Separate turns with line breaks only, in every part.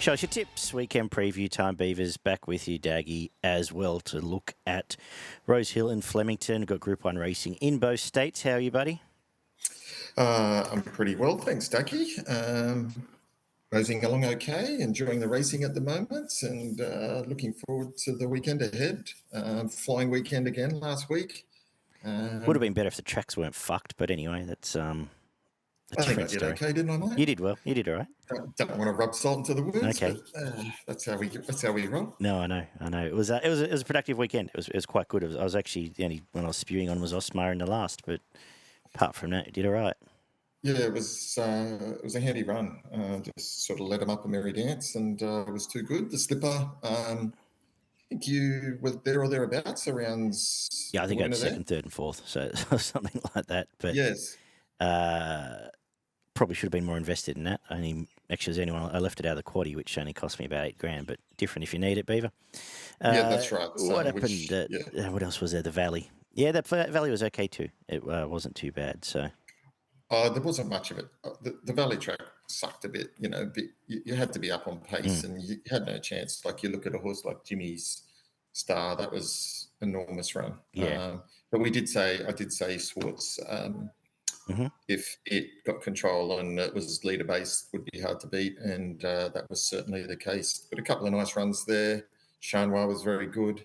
Show us your tips. Weekend preview time. Beavers back with you, Daggy, as well to look at Rosehill and Flemington. Got Group 1 racing in both states. How are you, buddy?
I'm pretty well, thanks, Ducky. Racing along okay, enjoying the racing at the moment, and looking forward to the weekend ahead. Flying weekend again last week.
Would have been better if the tracks weren't fucked, but anyway, that's a
I think I
different
did
story.
okay, didn't I, mate?
You did well. You did all right.
Don't want to rub salt into the wounds,
Okay.
but that's how we roll.
No, I know. It was a productive weekend. It was quite good. I was actually the only one I was spewing on was Osmar in the last, but apart from that, you did all right.
Yeah, it was a handy run. Just sort of led him up a merry dance, and it was too good. The slipper, I think you were there or thereabouts around.
Yeah, I think I had second, third, and fourth, so something like that. But
yes,
probably should have been more invested in that. There's anyone I left it out of the quaddie, which only cost me about $8,000, but different if you need it, Beaver.
Yeah, that's right.
What happened? What else was there? The Valley. Yeah, that Valley was okay too. It wasn't too bad. So.
There wasn't much of it. The Valley track sucked a bit. You had to be up on pace, and you had no chance. Like you look at a horse like Jimmy's Star, that was enormous run.
Yeah.
But I did say Swartz, if it got control and it was leader based, would be hard to beat, and that was certainly the case. But a couple of nice runs there. Shanwa was very good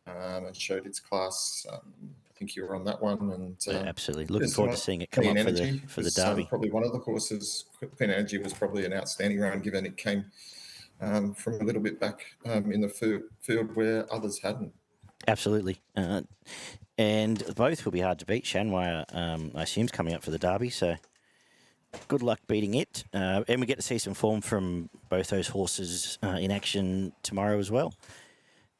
and showed its class. I think you were on that one, and
yeah, absolutely looking forward to seeing it come up for the Derby.
Probably one of the horses. Clean Energy was probably an outstanding run, given it came from a little bit back in the field where others hadn't.
Absolutely, and both will be hard to beat. Shanwei, I assume, is coming up for the Derby, so good luck beating it. And we get to see some form from both those horses in action tomorrow as well.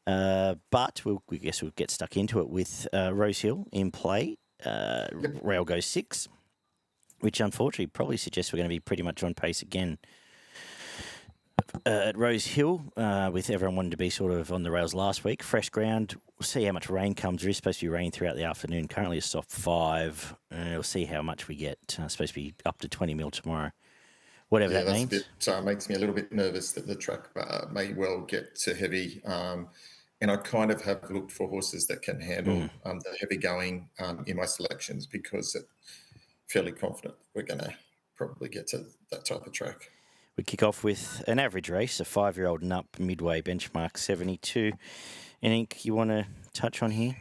But we guess we'll get stuck into it with Rosehill in play. Rail goes 6, which unfortunately probably suggests we're going to be pretty much on pace again at Rosehill, with everyone wanting to be sort of on the rails last week. Fresh ground. We'll see how much rain comes. There is supposed to be rain throughout the afternoon. Currently a soft 5. We'll see how much we get. Supposed to be up to 20 mil tomorrow. Whatever that means.
It makes me a little bit nervous that the track may well get too heavy. And I kind of have looked for horses that can handle the heavy going in my selections, because I'm fairly confident we're going to probably get to that type of track.
We kick off with an average race, a 5-year-old and up, midway, benchmark 72. Anything you want to touch on here?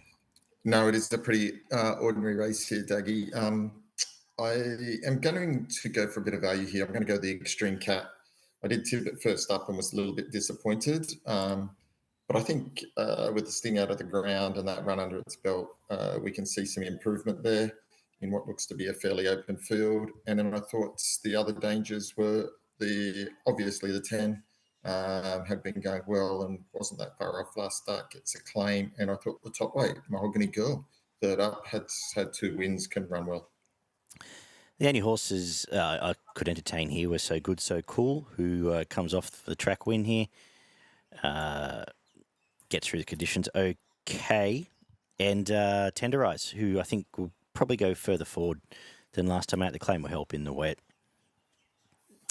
No, it is a pretty ordinary race here, Daggy. I am going to go for a bit of value here. I'm going to go the Extreme Cat. I did tip it first up and was a little bit disappointed. But I think with the sting out of the ground and that run under its belt, we can see some improvement there in what looks to be a fairly open field. And then I thought the other dangers were obviously the 10 had been going well and wasn't that far off last start, gets a claim. And I thought the top weight, Mahogany Girl, third up, had 2 wins, can run well.
The only horses I could entertain here were So Good, So Cool, who comes off the track win here. Get through the conditions okay, and Tenderize, who I think will probably go further forward than last time out. The claim will help in the wet.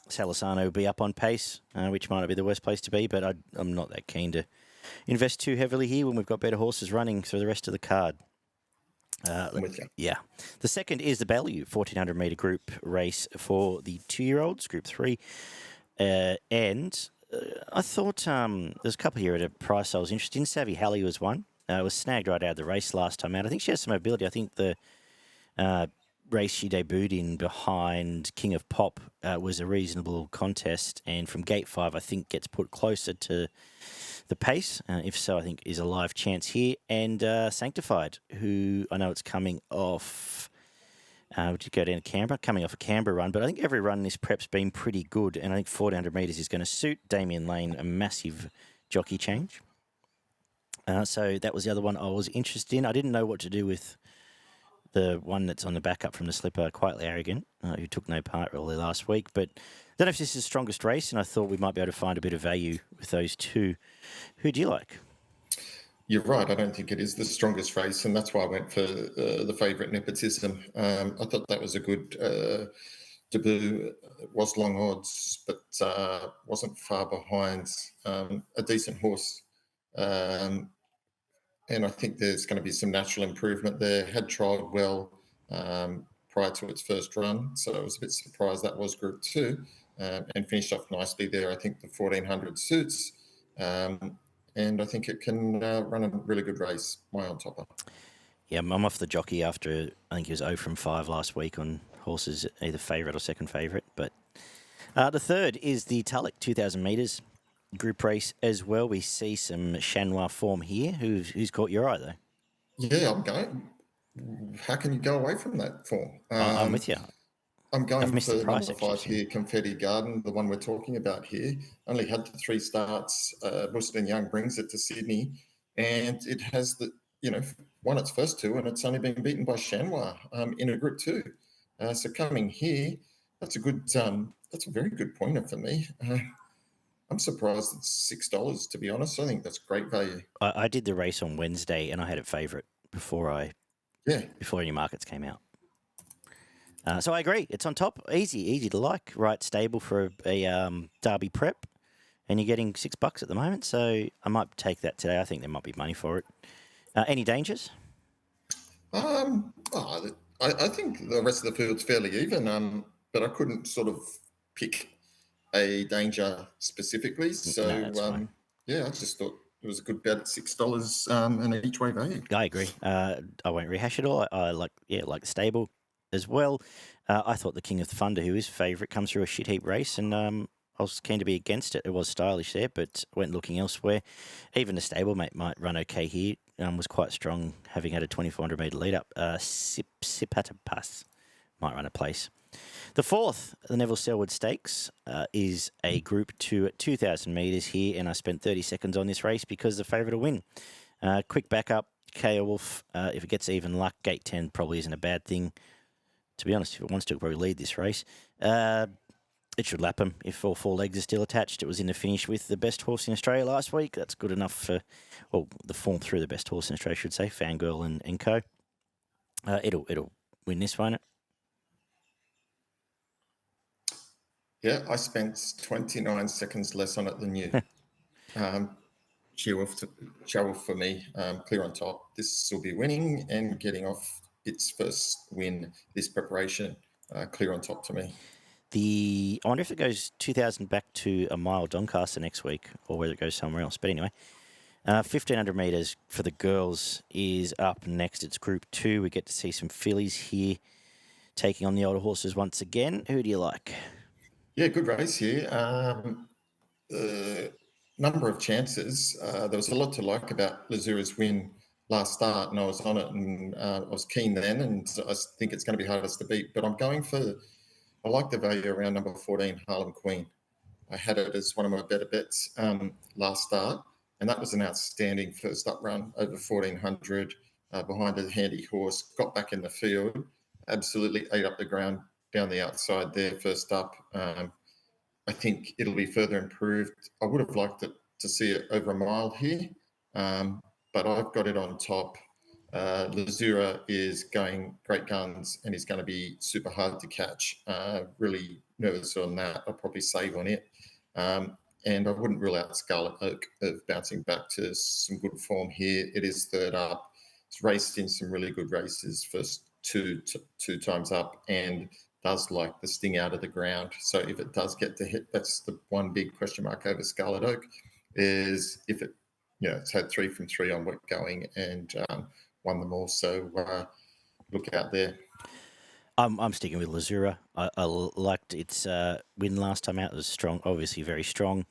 Salisano will be up on pace, which might not be the worst place to be, but I'm not that keen to invest too heavily here when we've got better horses running through the rest of the card. Yeah. The second is the Bellew 1,400 metre group race for the 2-year-olds, Group 3, and I thought there's a couple here at a price I was interested in. Savvy Halley was one. Was snagged right out of the race last time out. I think she has some mobility. I think the race she debuted in behind King of Pop was a reasonable contest, and from gate 5 I think gets put closer to the pace. If so, I think is a live chance here. And Sanctified, who I know it's coming off... would you go down to Canberra? Coming off a Canberra run, but I think every run in this prep's been pretty good, and I think 1,400 metres is going to suit Damien Lane a massive jockey change. So that was the other one I was interested in. I didn't know what to do with the one that's on the backup from the slipper, Quietly Arrogant, who took no part really last week, but I don't know if this is the strongest race, and I thought we might be able to find a bit of value with those two. Who do you like?
You're right. I don't think it is the strongest race, and that's why I went for the favourite Nepotism. I thought that was a good debut. It was long odds, but wasn't far behind a decent horse. And I think there's going to be some natural improvement there. Had trialled well prior to its first run, so I was a bit surprised that was Group 2, and finished off nicely there. I think the 1400 suits, and I think it can run a really good race. My on topper.
Yeah, I'm off the jockey after I think he was 0 from 5 last week on horses either favourite or second favourite. But the third is the Tulloch 2,000 metres group race as well. We see some Chanois form here. Who's caught your eye though?
Yeah, I'm going. How can you go away from that form?
I'm with you.
I'm going
I've missed
for
the price,
number 5
actually.
here, Confetti Garden, the one we're talking about here. Only had 3 starts. Buston Young brings it to Sydney, and it has won its first 2, and it's only been beaten by Chanois in a Group 2. So coming here, that's a very good pointer for me. I'm surprised it's $6, to be honest. I think that's great value.
I did the race on Wednesday, and I had it favourite before any markets came out. So I agree. It's on top. Easy to like. Right stable for a Derby prep, and you're getting $6 at the moment. So I might take that today. I think there might be money for it. Any dangers?
I think the rest of the field's fairly even, but I couldn't sort of pick a danger specifically. So
No, that's fine.
I just thought it was a good bet at $6 and an each way value.
I agree. I won't rehash it all. I like the stable as well. I thought the King of Thunder, who is favourite, comes through a shit heap race, and I was keen to be against it. It was stylish there, but went looking elsewhere. Even the stablemate might run okay here. Was quite strong, having had a 2,400 metre lead up. Sipatapas might run a place. The fourth, the Neville Ceolfwulf Stakes, is a Group 2 at 2,000 metres here, and I spent 30 seconds on this race because the favourite will win. Quick backup, Ceolfwulf. If it gets even luck, gate 10 probably isn't a bad thing. To be honest, if it wants to, it'll probably lead this race. It should lap him if all 4 legs are still attached. It was in the finish with the best horse in Australia last week. That's good enough for, the form through the best horse in Australia, I should say, Fangirl and Co. It'll win this, won't it?
Yeah, I spent 29 seconds less on it than you. Ceolfwulf for me, clear on top. This will be winning and getting off its first win this preparation. Clear on top to me.
I wonder if it goes 2,000 back to a mile Doncaster next week, or whether it goes somewhere else. But anyway, 1,500 metres for the girls is up next. It's Group 2. We get to see some fillies here taking on the older horses once again. Who do you like?
Yeah, good race here. Number of chances. There was a lot to like about Lazura's win last start, and I was on it, and I was keen then, and I think it's going to be hardest to beat. But I like the value around number 14, Harlem Queen. I had it as one of my better bets last start, and that was an outstanding first up run over 1,400 behind a handy horse. Got back in the field, absolutely ate up the ground down the outside there first up. I think it'll be further improved. I would have liked it to see it over a mile here, but I've got it on top. Lazura is going great guns and is going to be super hard to catch. Really nervous on that. I'll probably save on it. And I wouldn't rule out Scarlet Oak of bouncing back to some good form here. It is third up. It's raced in some really good races, first two times up, and does like the sting out of the ground. So if it does get to hit, that's the one big question mark over Scarlet Oak, is if it, it's had 3 from 3 on wet going and won them all. So look out there.
I'm sticking with Lazura. I liked its win last time out. It was strong, obviously very strong.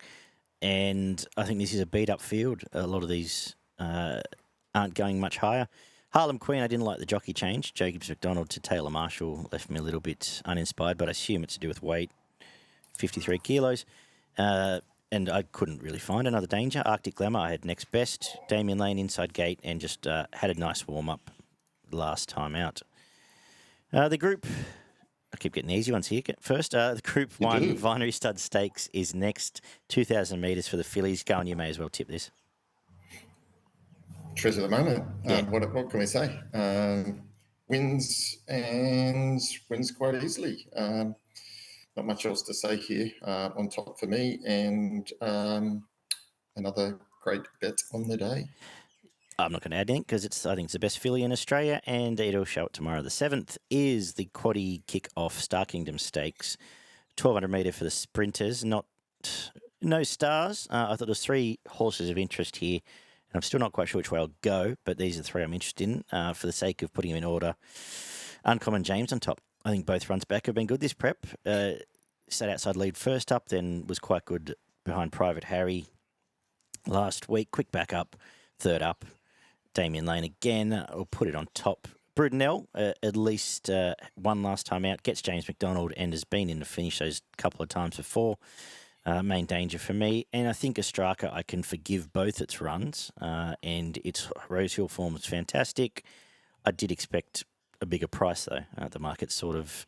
And I think this is a beat-up field. A lot of these aren't going much higher. Harlem Queen, I didn't like the jockey change. Jacobs McDonald to Taylor Marshall left me a little bit uninspired, but I assume it's to do with weight, 53 kilos. And I couldn't really find another danger. Arctic Glamour, I had next best. Damien Lane inside gate, and just had a nice warm-up last time out. The group, I keep getting the easy ones here. First, the Group 1 Vinery Stud Stakes is next. 2,000 metres for the fillies. Go on, you may as well tip this.
Treasure of the moment.
Yeah.
What can we say? Wins quite easily. not much else to say here. On top for me, and another great bet on the day.
I'm not going to add anything because I think it's the best filly in Australia, and it'll show up tomorrow. The 7th is the Quaddie Kick-Off Star Kingdom Stakes, 1,200 metre for the sprinters. No stars. I thought there's 3 horses of interest here, and I'm still not quite sure which way I'll go, but these are the 3 I'm interested in for the sake of putting them in order. Uncommon James on top. I think both runs back have been good this prep. Sat outside lead first up, then was quite good behind Private Harry last week. Quick back up, third up. Damien Lane again. I'll put it on top. Brudenell, at least one last time out, gets James McDonald and has been in the finish those couple of times before. Main danger for me. And I think Ostraka, I can forgive both its runs, and its Rosehill form is fantastic. I did expect a bigger price, though. The market's sort of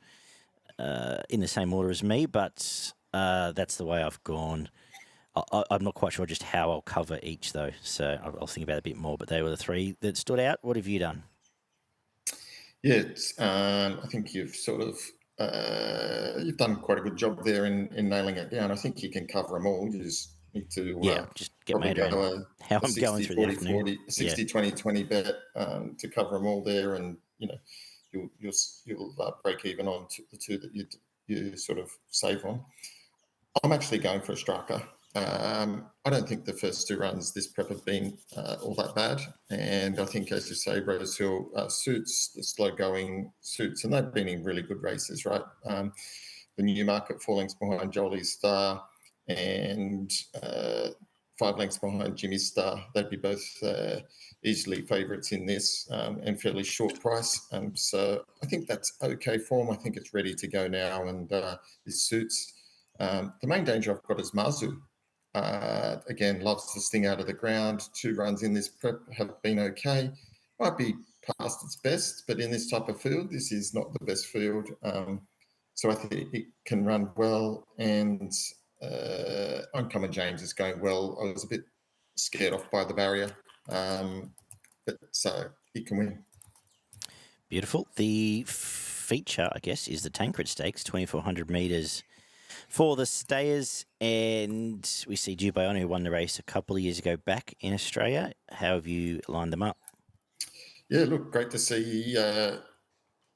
in the same order as me, but that's the way I've gone. I'm not quite sure just how I'll cover each, though, so I'll think about it a bit more. But they were the 3 that stood out. What have you done?
Yeah, I think you've sort of you've done quite a good job there in nailing it down. I think you can cover them all. You just need to
just get my head around how I'm
60,
going through
40,
the afternoon.
40, 60, 20, 20 bet to cover them all there, and you'll break even on the 2 that you sort of save on. I'm actually going for a striker. I don't think the first 2 runs this prep have been all that bad, and I think, as you say, Rosehill suits the slow-going suits, and they've been in really good races, right? The Newmarket 4 lengths behind Jolie's Star, and 5 lengths behind Jimmy's Star. They'd be both easily favourites in this, and fairly short price. So I think that's okay for them. I think it's ready to go now, and this suits. The main danger I've got is Mazu. Again, loves to sting out of the ground. 2 runs in this prep have been okay. Might be past its best, but in this type of field, this is not the best field. So I think it can run well, and Uncommon James is going well. I was a bit scared off by the barrier, but so he can win.
Beautiful. The feature, I guess, is the Tancred Stakes, 2,400 metres for the stayers, and we see Dubayona, who won the race a couple of years ago, back in Australia. How have you lined them up?
Yeah, look, great to see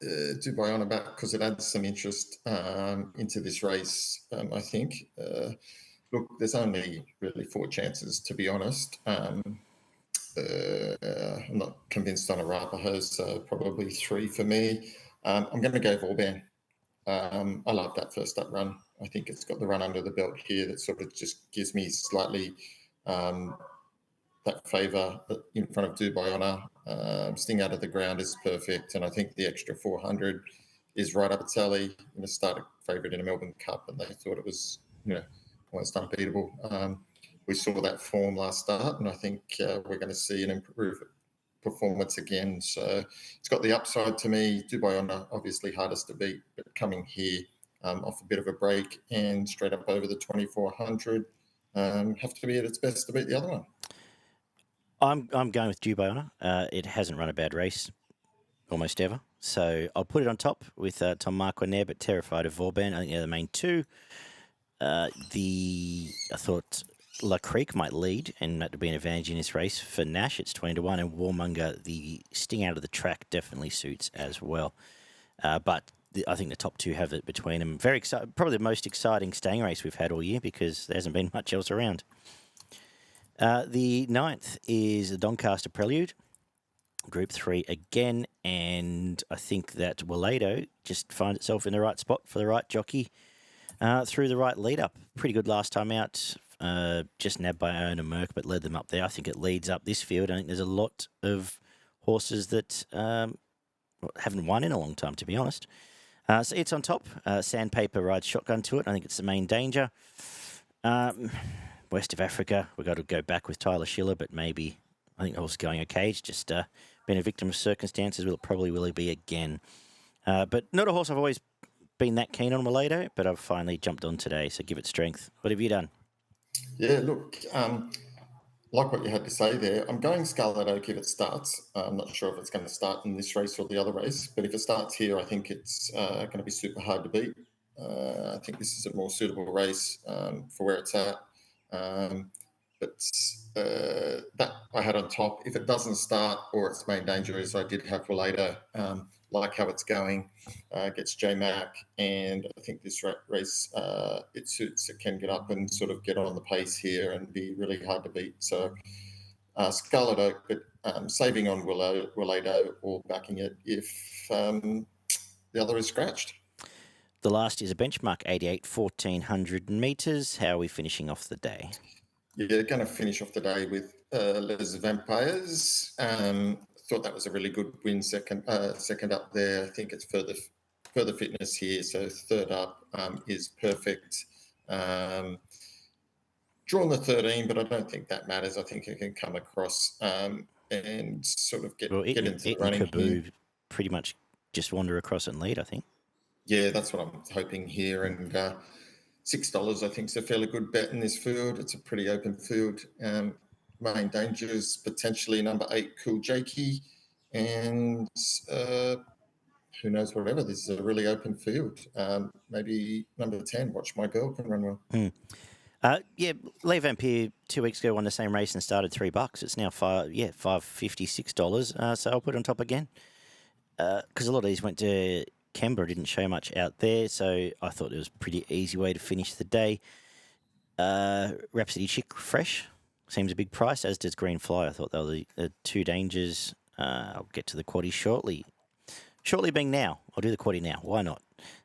Dubayona back, because it adds some interest into this race, I think. Look, there's only really 4 chances, to be honest. I'm not convinced on Arapaho, so probably 3 for me. I'm going to go Vauban. I love that first up run. I think it's got the run under the belt here that sort of just gives me slightly that favour in front of Dubayona. Sting out of the ground is perfect, and I think the extra 400 is right up its alley. Started favourite in a Melbourne Cup, and they thought it was, almost unbeatable. We saw that form last start, and I think we're going to see an improved performance again. So it's got the upside to me. Dubayona, obviously hardest to beat, but coming here off a bit of a break and straight up over the 2,400, have to be at its best to beat the other one.
I'm going with Dubayona. It hasn't run a bad race almost ever, so I'll put it on top with Tom Marquand there, but terrified of Vauban. I think they're the main 2. I thought La Creek might lead, and that would be an advantage in this race. For Nash, it's 20-1, and Warmonger, the sting out of the track, definitely suits as well. But I think the top 2 have it between them. Very exciting, probably the most exciting staying race we've had all year, because there hasn't been much else around. The 9th is the Doncaster Prelude, Group 3 again, and I think that Walado just finds itself in the right spot for the right jockey through the right lead-up. Pretty good last time out, just nabbed by Iona Merck, but led them up there. I think it leads up this field. I think there's a lot of horses that haven't won in a long time, to be honest. So it's on top. Sandpaper rides shotgun to it. I think it's the main danger. West of Africa, we've got to go back with Tyler Schiller, but maybe I think the horse is going okay. It's just been a victim of circumstances. Probably will be again. But not a horse I've always been that keen on, Walado, but I've finally jumped on today, so give it strength. What have you done?
Yeah, look, like what you had to say there, I'm going Scarlet Oak if it starts. I'm not sure if it's going to start in this race or the other race, but if it starts here, I think it's going to be super hard to beat. I think this is a more suitable race for where it's at. But that I had on top. If it doesn't start or its main danger is, I did have Relator, like how it's going, gets J Mac, and I think this race, it suits. It can get up and sort of get on the pace here and be really hard to beat. So Scarlet Oak, but saving on Relator or backing it if the other is scratched.
The last is a benchmark 88, 1400 metres. How are we finishing off the day?
Yeah, going to finish off the day with Les Vampires. Thought that was a really good win. Second up there. I think it's further fitness here. So third up is perfect. Drawn the 13, but I don't think that matters. I think it can come across and sort of get into the running.
Kaboo pretty much just wander across and lead, I think.
Yeah, that's what I'm hoping here. And $6, I think, is a fairly good bet in this field. It's a pretty open field. Main dangers potentially number 8, Cool Jakey, and who knows, whatever. This is a really open field. Maybe number 10, Watch My Girl, can run well.
Yeah, Les Vampire 2 weeks ago won the same race and started $3. It's now $5.56. So I'll put it on top again because a lot of these went to Canberra, didn't show much out there, so I thought it was a pretty easy way to finish the day. Rhapsody Chick Fresh seems a big price, as does Green Fly. I thought they were the two dangers. I'll get to the quaddie shortly. Shortly being now. I'll do the quaddie now. Why not?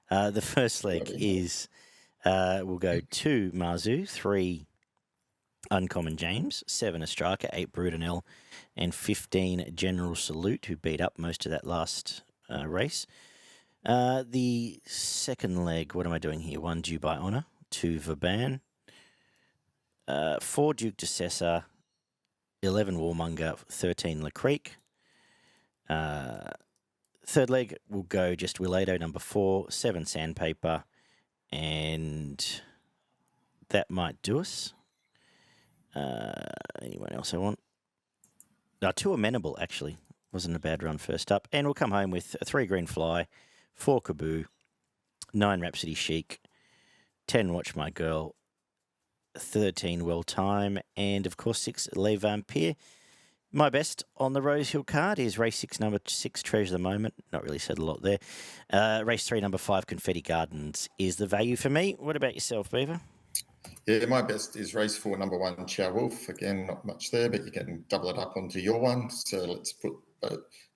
The first leg is, we'll go 2 Marzu, 3 Uncommon James, 7 Astraka, 8 Brudenell, and 15 General Salute, who beat up most of that last race. The second leg, what am I doing here? 1 Dubai Honour, 2 Verban, 4 Duke de Sessa, 11 Warmonger, 13 Le Creek. Third leg, we'll go just Willado, number 4, 7 Sandpaper, and that might do us. Anyone else I want? 2 Amenable, actually. Wasn't a bad run first up. And we'll come home with 3 Green Fly, 4 Kaboo, 9 Rhapsody Chic, 10 Watch My Girl, 13 Well Time, and of course 6 Les Vampire. My best on the Rosehill card is race 6, number 6, Treasure the Moment. Not really said a lot there. Race 3, number 5, Confetti Gardens is the value for me. What about yourself, Beaver?
Yeah, my best is race 4, number 1, Ceolfwulf. Again, not much there, but you can double it up onto your one. So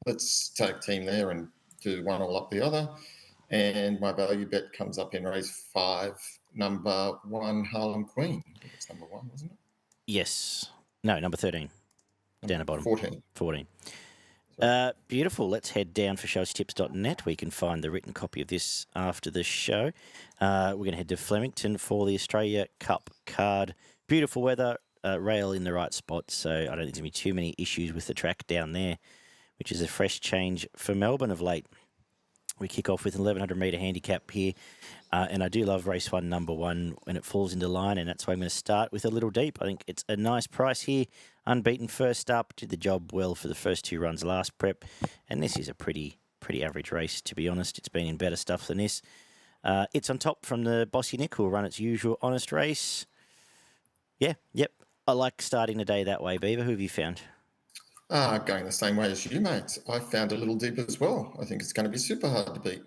let's tag team there and do one all up the other. And my value bet comes up in race 5, number 1, Harlem Queen. I think it's number 1, wasn't it?
Yes. No, number 13. Down the bottom.
14.
Beautiful. Let's head down for showstips.net. We can find the written copy of this after the show. We're going to head to Flemington for the Australia Cup card. Beautiful weather, rail in the right spot, so I don't think there's going to be too many issues with the track down there, which is a fresh change for Melbourne of late. We kick off with an 1,100 metre handicap here, and I do love race 1, number 1, when it falls into line, and that's why I'm going to start with a little deep. I think it's a nice price here. Unbeaten first up, did the job well for the first 2 runs last prep, and this is a pretty average race, to be honest. It's been in better stuff than this. It's on top from the Bossy Nick, who will run its usual honest race. Yep. I like starting the day that way, Beaver. Who have you found?
Going the same way as you, mate. I found a little deep as well. I think it's going to be super hard to beat.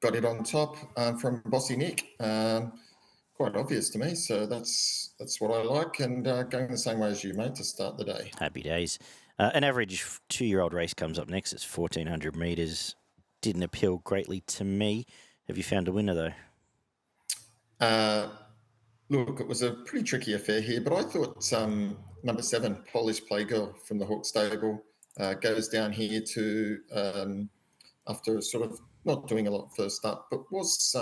Got it on top from Bossy Nick. Quite obvious to me, so that's what I like, and going the same way as you, mate, to start the day.
Happy days. An average 2-year-old race comes up next. It's 1,400 metres. Didn't appeal greatly to me. Have you found a winner,
though? Look, it was a pretty tricky affair here, but I thought number 7, Polish Playgirl from the Hawk Stable, goes down here to, after sort of not doing a lot first up, but was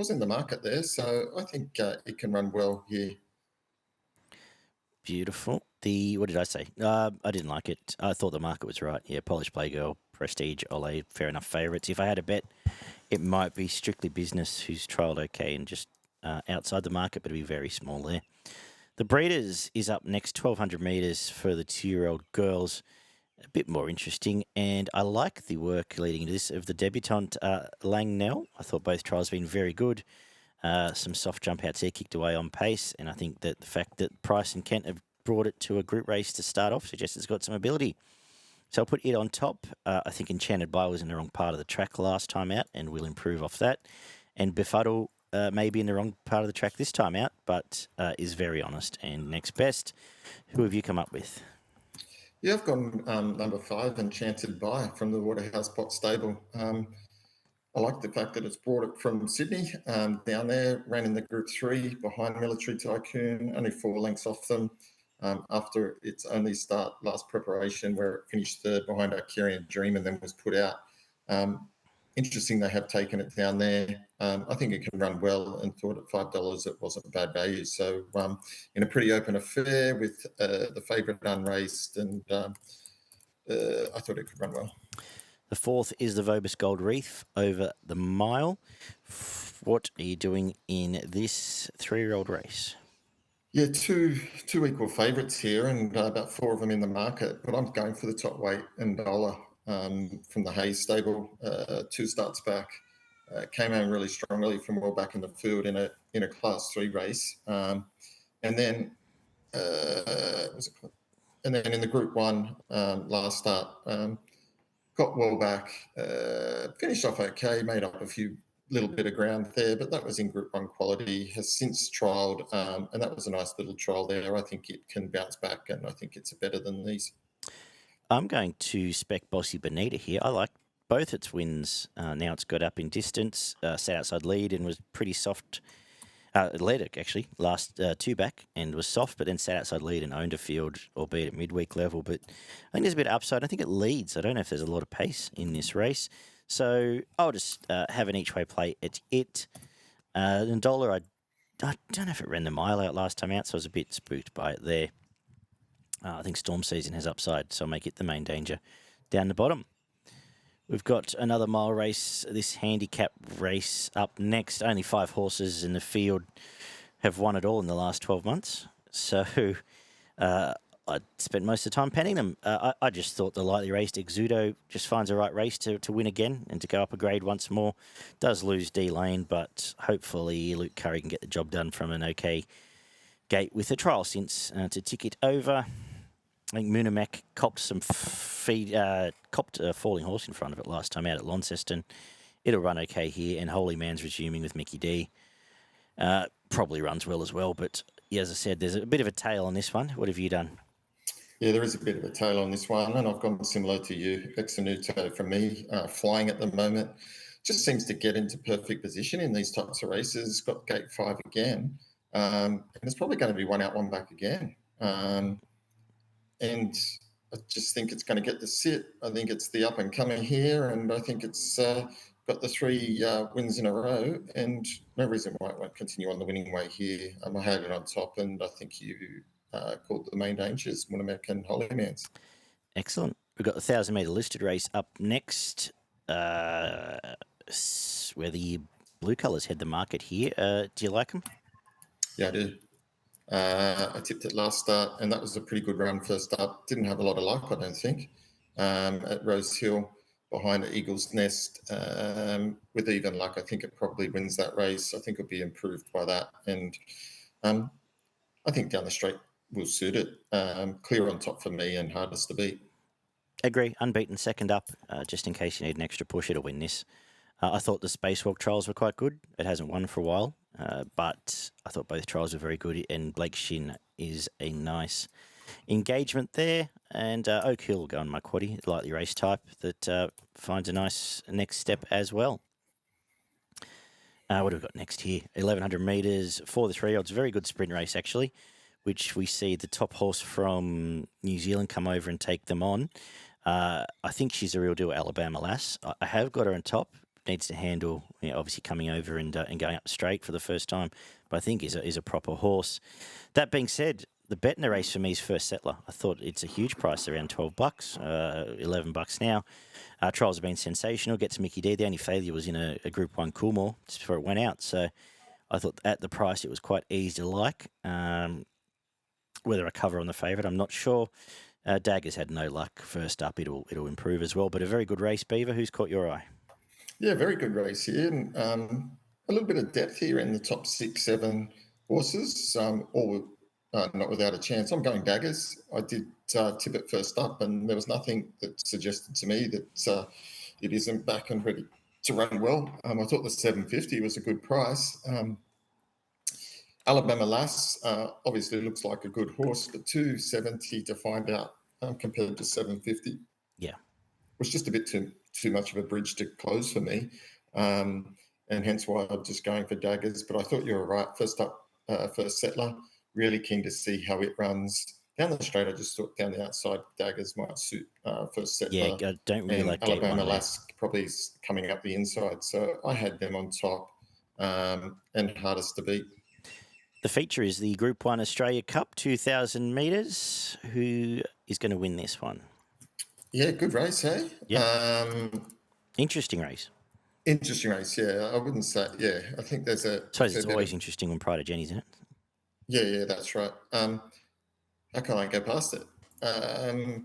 in the market there. So I think it can run well here.
Beautiful. What did I say? I didn't like it. I thought the market was right. Yeah, Polish Playgirl, Prestige, Ole, fair enough favourites. If I had a bet, it might be Strictly Business, who's trialled okay and just outside the market, but it'll be very small there. The Breeders is up next, 1,200 metres for the 2-year-old girls. a bit more interesting. And I like the work leading into this of the debutant Lang Nell. I thought both trials have been very good. Some soft jump outs there, kicked away on pace. And I think that the fact that Price and Kent have brought it to a group race to start off suggests it's got some ability. So I'll put it on top. I think Enchanted By was in the wrong part of the track last time out and will improve off that. And Befuddle may be in the wrong part of the track this time out, but is very honest. And next best, who have you come up with?
Yeah, I've gone number 5, Enchanted By, from the Waterhouse Pot stable. I like the fact that it's brought it from Sydney down there, ran in the Group 3 behind Military Tycoon, only 4 lengths off them. After its only start last preparation, where it finished third behind Arcarian Dream and then was put out. Interesting they have taken it down there. I think it can run well, and thought at $5 it wasn't bad value. So in a pretty open affair with the favourite unraced, and I thought it could run well.
The fourth is the Vobis Gold Reef over the mile. What are you doing in this 3-year-old race?
Yeah, two equal favourites here, and about 4 of them in the market. But I'm going for the top weight and dollar from the Hayes stable. 2 starts back, came out really strongly from well back in the field in a Class 3 race, and then in the Group 1 last start, got well back, finished off okay, made up a little bit of ground there, but that was in Group 1 quality. Has since trialled, and that was a nice little trial there. I think it can bounce back, and I think it's better than these.
I'm going to spec Bossy Bonita here. I like both its wins. Now it's got up in distance, sat outside lead and was pretty soft. It led it, actually, last 2 back and was soft, but then sat outside lead and owned a field, albeit at midweek level. But I think there's a bit of upside. I think it leads. I don't know if there's a lot of pace in this race. So I'll just have an each-way play at it. And dollar, I don't know if it ran the mile out last time out, so I was a bit spooked by it there. I think Storm Season has upside, so I'll make it the main danger down the bottom. We've got another mile race, this handicap race up next. Only 5 horses in the field have won it all in the last 12 months. So I spent most of the time penning them. I just thought the lightly raced Exudo just finds the right race to win again and to go up a grade once more. Does lose D Lane, but hopefully Luke Curry can get the job done from an okay gate with a trial since to tick it over. I think Moonamek copped a falling horse in front of it last time out at Launceston. It'll run okay here, and Holy Man's resuming with Mickey D. Probably runs well as well, but yeah, as I said, there's a bit of a tail on this one. What have you done?
Yeah, there is a bit of a tail on this one, and I've gone similar to you. Exanuto from me, flying at the moment. Just seems to get into perfect position in these types of races. Got gate 5 again, and it's probably going to be 1 out, 1 back again. And I just think it's going to get the sit. I think it's the up and coming here, and I think it's got the 3 wins in a row, and no reason why it won't continue on the winning way here. I had it on top, and I think you called the main dangers, Moonamek and Holy Man's.
Excellent. We've got the 1,000-metre listed race up next, where the blue colours head the market here. Do you like them?
Yeah, I do. I tipped it last start, and that was a pretty good run first up. Didn't have a lot of luck, I don't think, at Rosehill behind the Eagle's Nest. With even luck, I think it probably wins that race. I think it'll be improved by that. And I think down the straight will suit it. Clear on top for me and hardest to beat.
Agree. Unbeaten second up, just in case you need an extra push, it'll win this. I thought the Spacewalk trials were quite good. It hasn't won for a while, but I thought both trials were very good, and Blake Shin is a nice engagement there. And Oak Hill will go on my quaddie, lightly race type, that finds a nice next step as well. What have we got next here? 1,100 metres for the 3-year-olds. Very good sprint race, actually, which we see the top horse from New Zealand come over and take them on. I think she's a real deal, Alabama Lass. I have got her on top. Needs to handle, obviously coming over and going up straight for the first time, but I think is a proper horse. That being said, the bet in the race for me is First Settler. I thought it's a huge price, around $12, $11 now. Trials have been sensational. Gets Mickey D. The only failure was in a Group 1 Coolmore just before it went out. So I thought at the price it was quite easy to like. Whether I cover on the favourite, I'm not sure. Dagger's had no luck first up. It'll improve as well. But a very good race, Beaver. Who's caught your eye?
Yeah, very good race here. And a little bit of depth here in the top 6, 7 horses, all not without a chance. I'm going Daggers. I did tip it first up, and there was nothing that suggested to me that it isn't back and ready to run well. I thought the 750 was a good price. Alabama Lass obviously looks like a good horse, but 270 to find out compared to 750.
Yeah,
was just a bit too much of a bridge to close for me, and hence why I'm just going for Daggers. But I thought you were right. First up, First Settler. Really keen to see how it runs down the straight. I just thought down the outside Daggers might suit First Settler.
yeah. I don't really like Gate
Alabama
1
Lass probably is coming up the inside, so I had them on top and hardest to beat.
The feature is the Group 1 Australia Cup, 2,000 metres. Who is going to win this one?
Yeah, good race, hey?
Yeah. Interesting race.
Interesting race, yeah. I wouldn't say, yeah. I think there's a...
I suppose it's always interesting when Pride of Jenni's in it.
Yeah, that's right. How can I go past it? It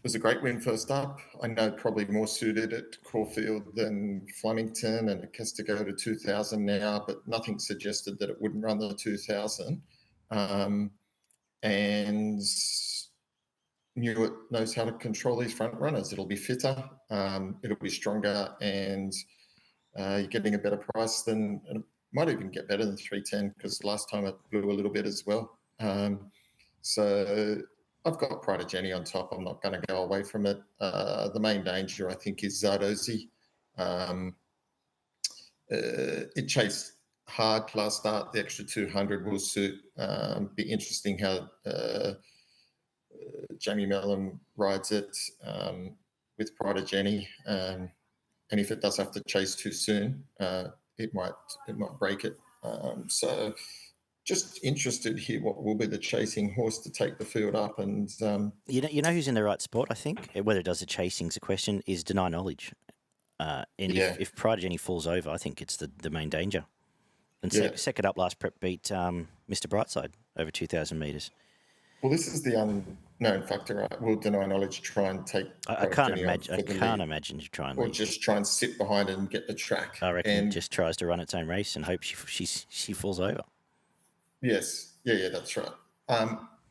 was a great win first up. I know probably more suited at Caulfield than Flemington, and it has to go to 2,000 now, but nothing suggested that it wouldn't run the 2,000. And Newitt knows how to control these front runners. It'll be fitter, it'll be stronger, and you're getting a better price than, it might even get better than 310 because last time it blew a little bit as well. So I've got Pride of Jenni on top. I'm not going to go away from it. The main danger, I think, is Zardozi. It chased hard last start. The extra 200 will suit. Be interesting how Jamie Mellon rides it with Pride of Jenni. And if it does have to chase too soon, it might break it. So just interested here what will be the chasing horse to take the field up. And
you know who's in the right spot, I think? Whether it does the chasing's a question, is Deny Knowledge. If Pride of Jenni falls over, I think it's the main danger. And second up last prep beat Mr. Brightside over 2,000 metres.
Well, this is the unknown factor, right? Will Deny Knowledge try and take...
I can't imagine you try and lead.
Or just try and sit behind it and get the track.
I reckon it just tries to run its own race and hope she falls over.
Yes. Yeah, that's right.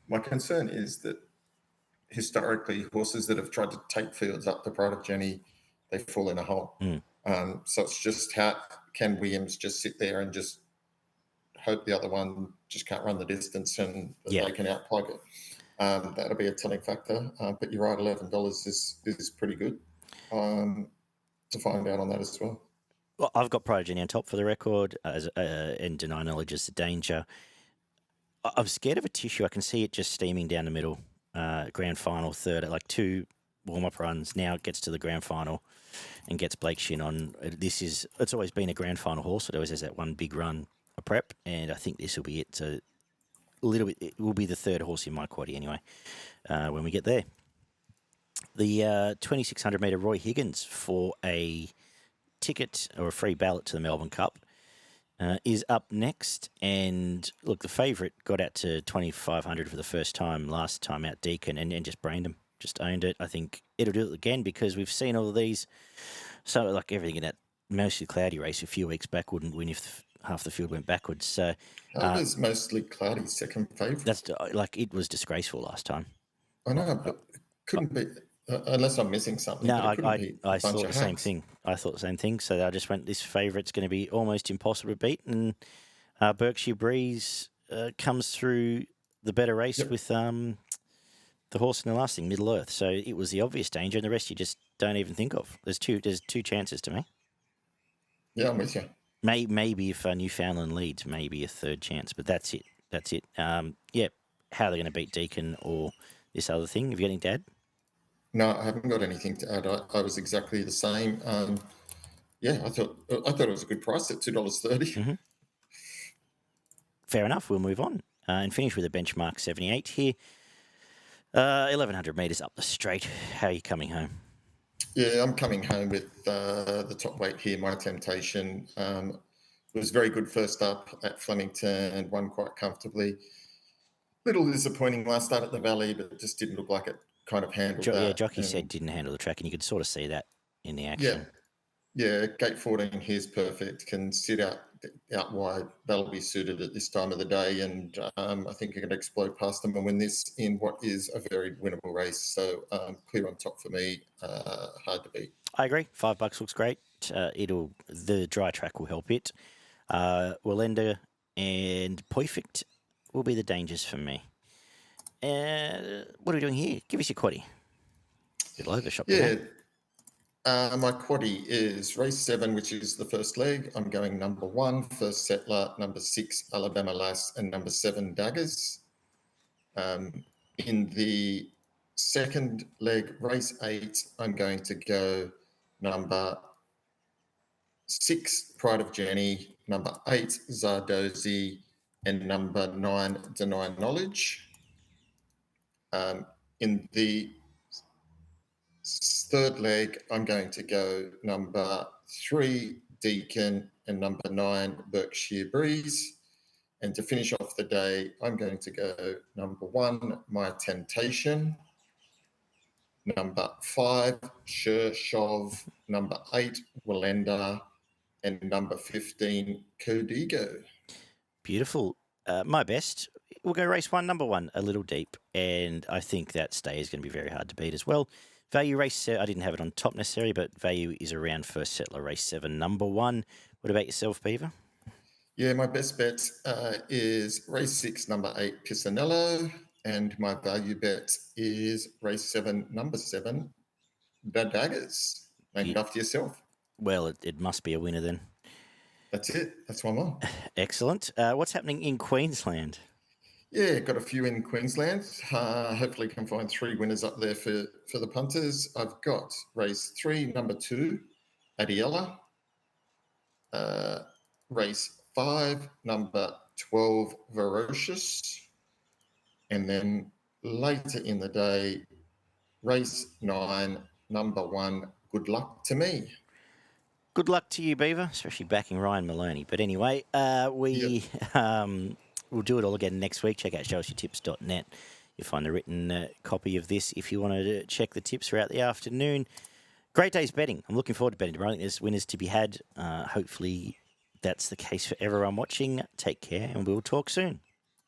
My concern is that historically horses that have tried to take fields up the Pride of Jenni, they fall in a hole. So it's just how can Williams just sit there and just hope the other one just can't run the distance and they can outplug it. That'll be a telling factor. But you're right, $11 is pretty good to find out on that as well.
Well, I've got Pride of Jenni on top for the record, and Deny Knowledge is the danger. I'm scared of a tissue. I can see it just steaming down the middle. Grand final third at like 2 warm-up runs. Now it gets to the grand final and gets Blake Shin on. It's always been a grand final horse. It always has that one big run, a prep, and I think this will be it. So a little bit, it will be the third horse in my quaddie anyway when we get there. The 2,600 metre Roy Higgins for a ticket or a free ballot to the Melbourne Cup is up next. And look, the favourite got out to 2,500 for the first time last time out, Deacon, and just brained him, just owned it. I think it'll do it again because we've seen all of these. So like everything in that mostly cloudy race a few weeks back wouldn't win if half the field went backwards. So
it was mostly cloudy second favourite.
That's like it was disgraceful last time.
I know, but it couldn't be. Unless I'm missing something.
No, I thought the same thing. I thought the same thing. So I just went, this favourite's going to be almost impossible to beat. And Berkshire Breeze comes through the better race with the horse in the last thing, Middle Earth. So it was the obvious danger, and the rest you just don't even think of. There's two chances to me.
Yeah, I'm with you.
Maybe if Newfoundland leads, maybe a third chance, but that's it. How they're going to beat Deacon or this other thing. Have you got any, Dad?
No, I haven't got anything to add. I was exactly the same. I thought it was a good price at $2.30.
Mm-hmm. Fair enough. We'll move on and finish with a benchmark 78 here. 1,100 metres up the straight. How are you coming home?
Yeah, I'm coming home with the top weight here. My Temptation was very good first up at Flemington and won quite comfortably. Little disappointing last start at the Valley, but it just didn't look like it kind of handled that.
Jockey said didn't handle the track, and you could sort of see that in the
Yeah,
action.
yeah. Gate 14 here's perfect. Can sit out wide. That'll be suited at this time of the day, and I think you're going to explode past them and win this in what is a very winnable race. So clear on top for me. Hard to beat.
I agree. $5 looks great. The dry track will help it. Wallenda and Perfect will be the dangers for me. What are we doing here? Give us your quaddie. Little overshot.
Yeah. My quaddie is race 7, which is the first leg. I'm going number 1, First Settler, number 6, Alabama Lass, and number 7, Daggers. In the second leg, race 8, I'm going to go number 6, Pride of Jenni, number 8, Zardozi, and number 9, Deny Knowledge. In the third leg, I'm going to go number 3, Deacon, and number 9, Berkshire Breeze. And to finish off the day, I'm going to go number 1, My Temptation, number 5, Shershov, number 8, Wallenda, and number 15, Codigo.
Beautiful. My best. We'll go race 1, number 1, a little deep, and I think that stay is going to be very hard to beat as well. Value race, I didn't have it on top necessarily, but value is around First Settler race 7, number 1. What about yourself, Beaver?
Yeah, my best bet is race 6, number 8, Pisanello, and my value bet is race 7, number 7, the Daggers, named after yourself.
Well, it must be a winner then.
That's it. That's one more.
Excellent. What's happening in Queensland?
Yeah, got a few in Queensland. Hopefully can find 3 winners up there for the punters. I've got race 3, number 2, Adiella. Race 5, number 12, Ferocious. And then later in the day, race 9, number 1, Good Luck to Me.
Good luck to you, Beaver, especially backing Ryan Maloney. But anyway, we'll do it all again next week. Check out showusyourtips.net. You'll find the written copy of this if you want to check the tips throughout the afternoon. Great day's betting. I'm looking forward to betting tomorrow. I think there's winners to be had. Hopefully that's the case for everyone watching. Take care, and we'll talk soon.